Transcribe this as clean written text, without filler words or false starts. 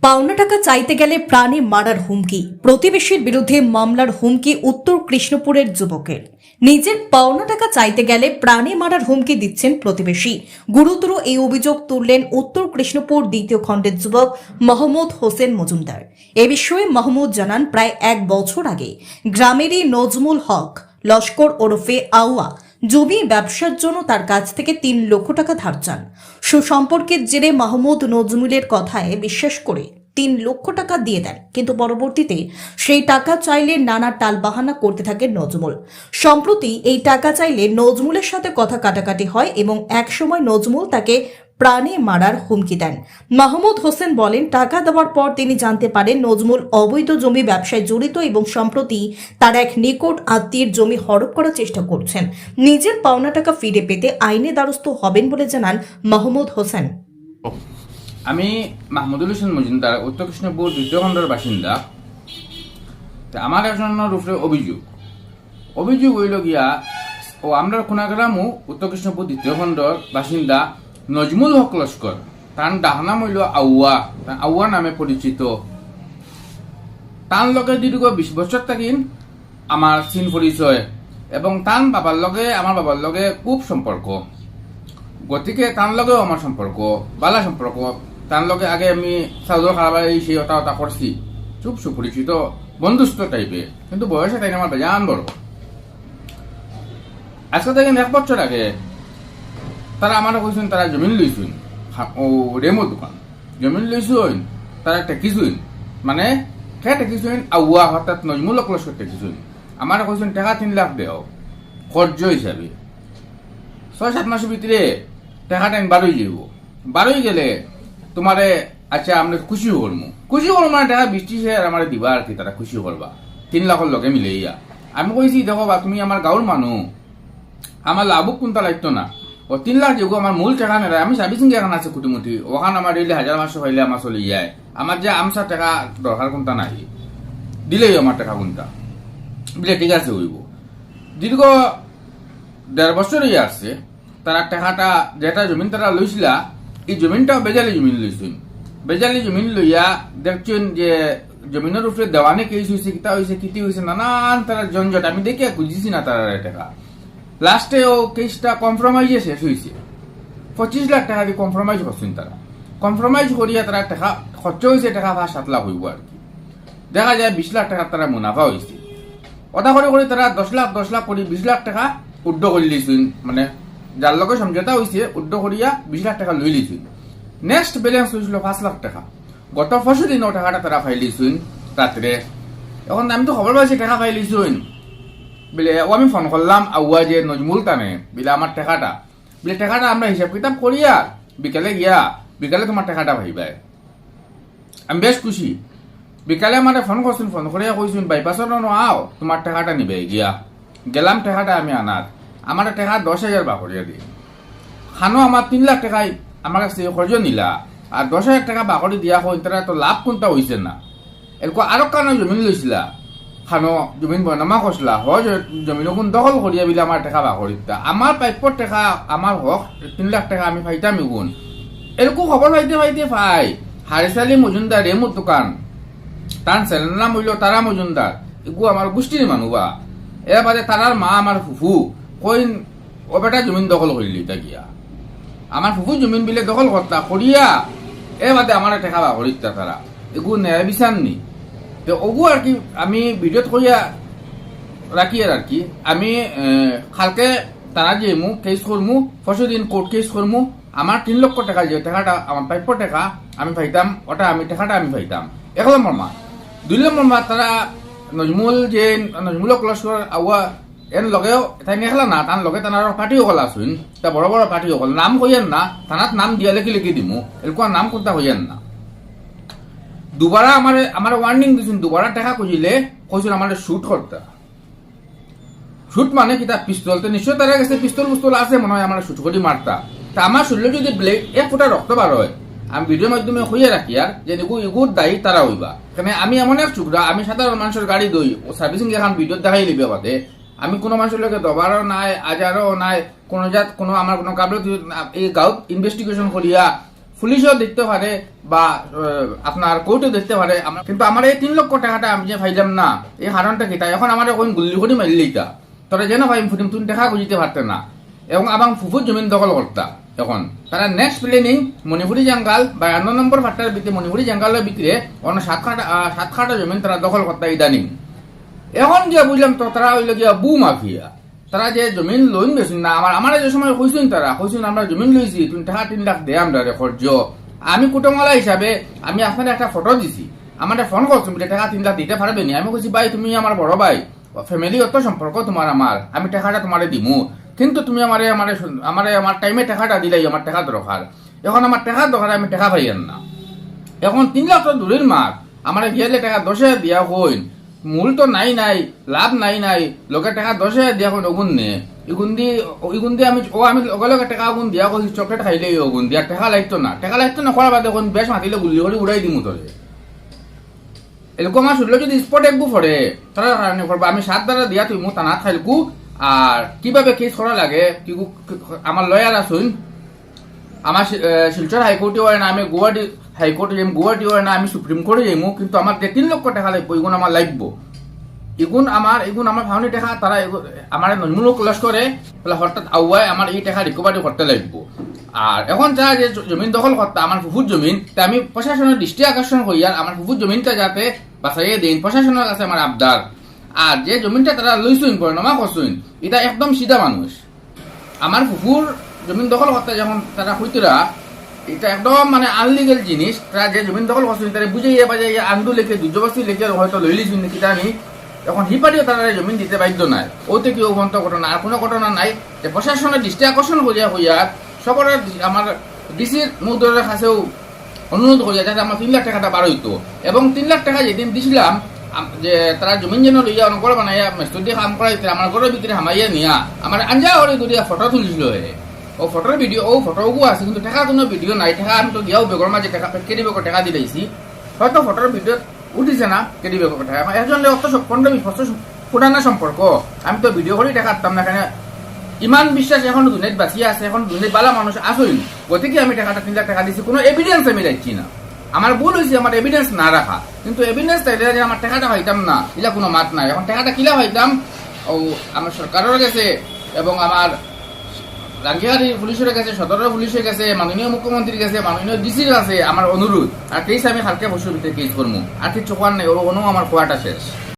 পাওনা টাকা চাইতে গেলে প্রাণে মারার হুমকি, প্রতিবেশীর বিরুদ্ধে মামলার হুমকি উত্তর কৃষ্ণপুরের যুবকের। নিজের পাওনা টাকা চাইতে গেলে প্রাণে মারার হুমকি দিচ্ছেন প্রতিবেশী। গুরুতর এই অভিযোগ তুললেন উত্তর কৃষ্ণপুর দ্বিতীয় খণ্ডের যুবক মোহাম্মদ হোসেন মজুমদার। এ বিষয়ে মোহাম্মদ জানান, প্রায় 1 বছর আগে গ্রামেরই নজমুল হক লস্কর ওরফে আউয়া জমি ব্যবসার জন্য তার কাছ থেকে 3 লক্ষ টাকা ধার চান। সুসম্পর্কের জেরে মাহমুদ নজমুলের কথায় বিশ্বাস করে 3 লক্ষ টাকা দিয়ে দেন, কিন্তু পরবর্তীতে সেই টাকা চাইলে নানা টালবাহানা করতে থাকে নজমুল। সম্প্রতি এই টাকা চাইলে নজমুলের সাথে কথা কাটাকাটি হয় এবং একসময় নজমুল তাকে প্রাণে মারার হুমকি দেন। মাহমুদ হোসেন বলেন, টাকা দেওয়ার পর তিনি জানতে পারেন নজমুল অবৈধ জমি ব্যবসায় জড়িত এবং সম্প্রতি তার এক নিকট আত্মীয়ের জমি হড়প করার চেষ্টা করছেন। নিজের পাওনা টাকা ফিরে পেতে আইনে দ্বারস্থ হবেন বলে জানান মাহমুদ হোসেন। আমি মাহমুদুল হোসেন মজুমদার, উত্তর কৃষ্ণপুর দ্বিতীয় খণ্ডের বাসিন্দা। আমার একজনের উপরে অভিযোগ হইল গিয়া ও আমরা কোনাগ্রামও উত্তর কৃষ্ণপুর দ্বিতীয় খণ্ডর বাসিন্দা নজমুল হক লস্কর, তার ডাকনাম হইল আউয়া নামে পরিচিত। তার লগে দীর্ঘ 20 বছর থাকিন আমার চিন পরিচয় এবং তার আমার বাবার লগে খুব সম্পর্ক। গতিকে তার লগেও আমার সম্পর্ক ভালো সম্পর্ক। তার লগে আগে আমি চাউল খাবার সেই ওটা করছি, খুব সুপরিচিত বন্ধুত্ব টাইপের, কিন্তু বয়সে তাই আমার বেজান বড়। আজকে থেকে 1 বছর আগে তারা আমার কইছেন তারা জমিন লইছেন, ও রেমোর দোকান জমিন লইছেন, তারা টেকিছেন, মানে কে টেকিছেন আউয়া হঠাৎ নজমুল লস্কর টেকিছেন। আমার কইছেন টাকা 3 লাখ দেও কর্য হিসাবে। 6-7 মাসের ভিতরে টাকাটা বারোই যাব, বারোই গেলে তোমারে আচ্ছা আমরা খুশি করবো মানে টাকা 20,000 আমার দিবা আর কি, তারা খুশি করবা 3 লাখের লগে মিলে ইয়া। আমি কইছি দেখো বা তুমি আমার গাঁর মানুষ, আমার লাভক কোনটা লাগতো না, ও 3 লাখ যেগো আমার মূল টাকা নেই, আমি সার্ভিসিং এখন আছে কুটিমুটি, ওখানে আমার দিলে 1000 মাসে হইলে আমার চলে যায়, আমার যে আমসা টাকা দরকার কোনটা নাই, দিলেই আমার টাকা কোনটা বলে ঠিক আছে হইব। দীর্ঘ 1.5 বছর আসছে তারা টাকাটা যেটা জমিন তারা লইছিলা, এই জমিনটাও বেজালি জমিন লইছেন। বেজালি জমিন লইয়া দেখছেন যে জমিনের উপরে দেওয়ানে কেস হয়েছে, কিতা হয়েছে, কিতি হয়েছে, নানান তারা ঝঞ্ঝট। আমি দেখে বুঝিছি না তারা টাকা। লাস্টে ও কেসটা কম্প্রোমাইজে শেষ হয়েছে। 25 লাখ টাকা দিয়ে কম্প্রোমাইজ করছেন তারা। কম্প্রোমাইজ করিয়া তারা টাকা খরচ হয়েছে, টাকা 5-7 লাখ হইব আর কি। দেখা যায় 20 লাখ টাকা তারা মুনাফা হয়েছে। ওটা করে তারা 10 লাখ করে 20 লাখ টাকা উড্ড করে লিয়েছেন, মানে যার লগে সমঝোতা হয়েছে উড্ড করিয়া 20 লাখ টাকা লই লিয়েছেন। নেক্সট ব্যালেন্স হয়েছিল 5 লাখ টাকা। গত 5 দিন টাকাটা তারা পাই লিয়েছেন রাত্রে। এখন আমি তো খবর পাইছি টাকা পাই লিয়েছেন বলে, ও আমি ফোন করলাম আউয়া যে নজমুল টানে বলে আমার টাকাটা বলে, টাকাটা আমরা হিসাব কিতাব করিয়া বিকালে তোমার টাকাটা পাইবাই। আমি বেশ খুশি। বিকালে আমার ফোন করছেন, ফোন করিয়া কইছেন বাইপাসর আও তোমার টাকাটা নিবে গিয়া। গেলাম টাকাটা আমি আনার, আমার টাকা 10,000 বা করিয়া দিই। খানো আমার 3 লাখ টাকায় আমার কাছে খরচ নিলা, আর 10,000 টাকা বাকরি দিয়া হয়, তারা তো লাভ কোনটা হয়েছে না। এরকম আরো কারণ জমিন লইছিলা, খানো জমিন বনামা করছিলা, হয় জমিন কোন দখল করিয়া বিলে আমার টাকা বাকরি দিতা, আমার প্রাপ্যর টাকা আমার হক 3 লাখ টাকা আমি পাইতাম এগুন। এরকম খবর পাইতে পাই হারিসালি মজুমদার রেমুর দোকান, তার ছেলের নাম হইল তারা মজুমদার, এগু আমার গোষ্ঠীর মানুবা। এর বাদে তারার মা আমার ফুফু কইন ও বেটা জমিন দখল করিলি তা গিয়া, আমার ফুফু জমিন বিলে দখল করতা করিয়া এ বাদে আমার টাকা বা করিতা তারা, এগু নেয় বিচার নি। তো ওগু আর কি আমি ভিডিওত কইয়া রাখি আর কি, আমি কালকে তারা যে কেস করমু, 5 দিন কোর্ট কেস করমু, আমার 3 লক্ষ টাকা যে টাকাটা আমার প্রাপ্য টাকা আমি পাইতাম, ওটা আমি টাকাটা আমি পাইতাম। 1 নম্বর মা। 2 নম্বর মা, তারা নজমুল লস্কর আউয়া এর লগেও তাই নেখলা না, তার লগে তার পার্টিও কল আসুন, তা বড় বড় পার্টিও কল নাম কইয়েন না, থানাত নাম দিয়া লিখি দিমু, এরকম নাম কোনটা হইয়েন না। দুবারা আমার ওয়ার্নিং দিছেন, দুবারা টাকা কইলে কইছেন আমার শুট করতে। শুট মানে কি তার পিস্তল, তো নিশ্চয় তারা কাছে পিস্তল আছে মনে হয় আমার শুট করি মারতা। তা আমার শরীরে যদি ব্লেড 1 ফুটা রক্ত বার হয়, আমি ভিডিওর মাধ্যমে হইয়া রাখি আর যে এগুর দায়ী তারা হইবা। কারণ আমি এমন এক চুকরা, আমি সাধারণ মানুষের গাড়ি দই ও সার্ভিসিং এখন ভিডিও দেখাই লিবে বাদে, আমি কোনো মানুষের লোকে দবারও নাই, আজারও নাই, কোনো আমার কোনো কাবলে এই গাঁত ইনভেস্টিগেশন করিয়া পুলিশও দেখতে পারে বা আপনার কোর্টও দেখতে পারে কিন্তু আমার এই 3 লক্ষ টাকাটা আমি যে পাইলাম না এই কারণটা কি তাই এখন আমার কোন গুল্লি করে মারলেই তা তোরা যেন ভাই ফুটিম তুমি টাকা বুঝিতে পারতে না এবং আমার ফুফুর জমিন দখল করতা এখন তারা নেক্সট প্ল্যানিং মণিপুরি জঙ্গল বা 9 নম্বর ফাটার ভিতরে মণিপুরি জঙ্গলের ভিতরে অন্য 7 খাটা জমিন তারা দখল করতা ইদানিং এখন গিয়া বুঝলাম তো তারা হইল গিয়া বু মাফিয়া তারা যে জমিন লোন বেছেন না আমার যে সময় কইছেন তারা কইছেন আমরা জমিন লইছি তুমি টাকা 3 লাখ দে আমরা খরচ আমি কুটমালা হিসাবে আমি আপনার একটা ফটো দিছি আমার ফোন করছি টাকা 3 লাখ দিতে পারবে নি আমি কইছি ভাই তুমি আমার বড় ভাই ফ্যামিলি অত সম্পর্ক তোমার আমার আমি টাকাটা তোমারে দিমু কিন্তু তুমি আমার টাইমে টাকাটা দিলাই আমার টাকা দরকার এখন আমার টাকা দরকার আমি টাকা পাইয়ান না এখন 3 লাখ দূরের মাঠ আমার গিয়ালে টাকা 10,000 দিয়া হইন মূল তো নাই লাভ নাই লোকের টাকা 10,000 দিয়া হইন ওগুন নে ইগুন দি আমি লগে টাকা ওগুন দিয়া কইছি চকলেট খাইলে ওগুন দিয়া টাকা লাগতো না করার বাদে কোন বেশ মাতিলে গুলি করে উড়াই দিমু তোরে এরকম আমার শুনলো যদি স্পট একবু পড়ে তারা কারণে করবো আমি 7 দ্বারা দিয়া তুই মু টানা খাইলকু আর কিভাবে কেস করা লাগে আমার লয়ার আসুন আমার শিলচর হাইকোর্টে হয় না আমি গুয়াহাটি হাইকোর্টে যাই গুয়াহাটি হয় না আমি সুপ্রিম কোর্টে যাইমু কিন্তু আমার 3 লক্ষ টাকা লাগবো এগুন আমার লাগবো এগুন আমার ভাবনি টাকা তারা আমার নমূলক ক্লাস করে হঠাৎ আউয়ায় আমার এই টাকা রিকভারি করতে লাগবো আর এখন যা যে জমিন দখল করতে আমার ফুফুর জমিন তা আমি প্রশাসনের দৃষ্টি আকর্ষণ করিয়া আমার ফুফুর জমিনটা যাতে বাঁচাইয়ে দিন প্রশাসনের কাছে আমার আবদার আর যে জমিনটা তারা লইছুন পরিণমা করছুন এটা একদম সিধা মানুষ আমার ফুফুর জমিন দখল করতে যখন তারা হইতরা এটা একদম মানে আনলিগেল জিনিস তারা যে জমিন দখল করছুন তারা বুঝাইয়া বাজাইয়া আন্দু লেখে দুর্যবস্তি লেখে হয়তো লইলিছুন নাকি জানি এখন হিপারিও তারা জমিন দিতে বাধ্য নাই ওতে কি অভ্যন্ত ঘটনা আর কোনো ঘটনা নাই যে প্রশাসনের দৃষ্টি আকর্ষণ হইয়া সবার আমার ডিসির মুদ্রার কাছেও অনুরোধ করিয়া যাতে আমার 3 লাখ টাকাটা বার হইতো এবং 3 লাখ টাকা যেদিন দিছিলাম যে তারা জমিন যেন লইয়া অনকর বানাইয়া মেস্তুর দিয়ে কাম করাইতে আমার ঘরের ভিতরে হামাইয়া নিয়া আমার আঞ্জা করে করিয়া ফটো তুলিছিল ও ফটোর ভিডিও ফটোও আছে কিন্তু টাকা কোনো ভিডিও নাই টাকা আমি তো দিয়াও বেগর মাঝে টাকা কেডি বেগর টাকা দিলাইছি হয়তো ফটোর ভিডিও উঠিছে না কেডি বেগর টাকা একজন অত 15-20 বছর পুরানা সম্পর্ক আমি তো ভিডিও করে টাকা আনতাম না কেন ইমান বিশ্বাস এখন দুনিয়াত বাঁচিয়ে আছে এখন দুনিয়াত বালা মানুষ আসইন গতিকে আমি টাকাটা 3 লাখ টাকা দিছি কোনো এভিডেন্স আমি রাখছি না আমার ভুল হয়েছে আমার এভিডেন্স না রাখা কিন্তু এভিডেন্স চাইলে যে আমার টাকাটা হইতাম না এটা কোনো মাত নাই এখন টাকাটা কিলা হইতাম ও আমার সরকারের কাছে এবং আমার রাঙ্গিহারি পুলিশের কাছে সদরের পুলিশের কাছে মাননীয় মুখ্যমন্ত্রীর কাছে মাননীয় ডিসির কাছে আমার অনুরোধ আর কেস আমি হালকা বসে ভিতরে কেস করবো আর কিছু কোয়ার নেই ওর অনু আমার কোয়াটা শেষ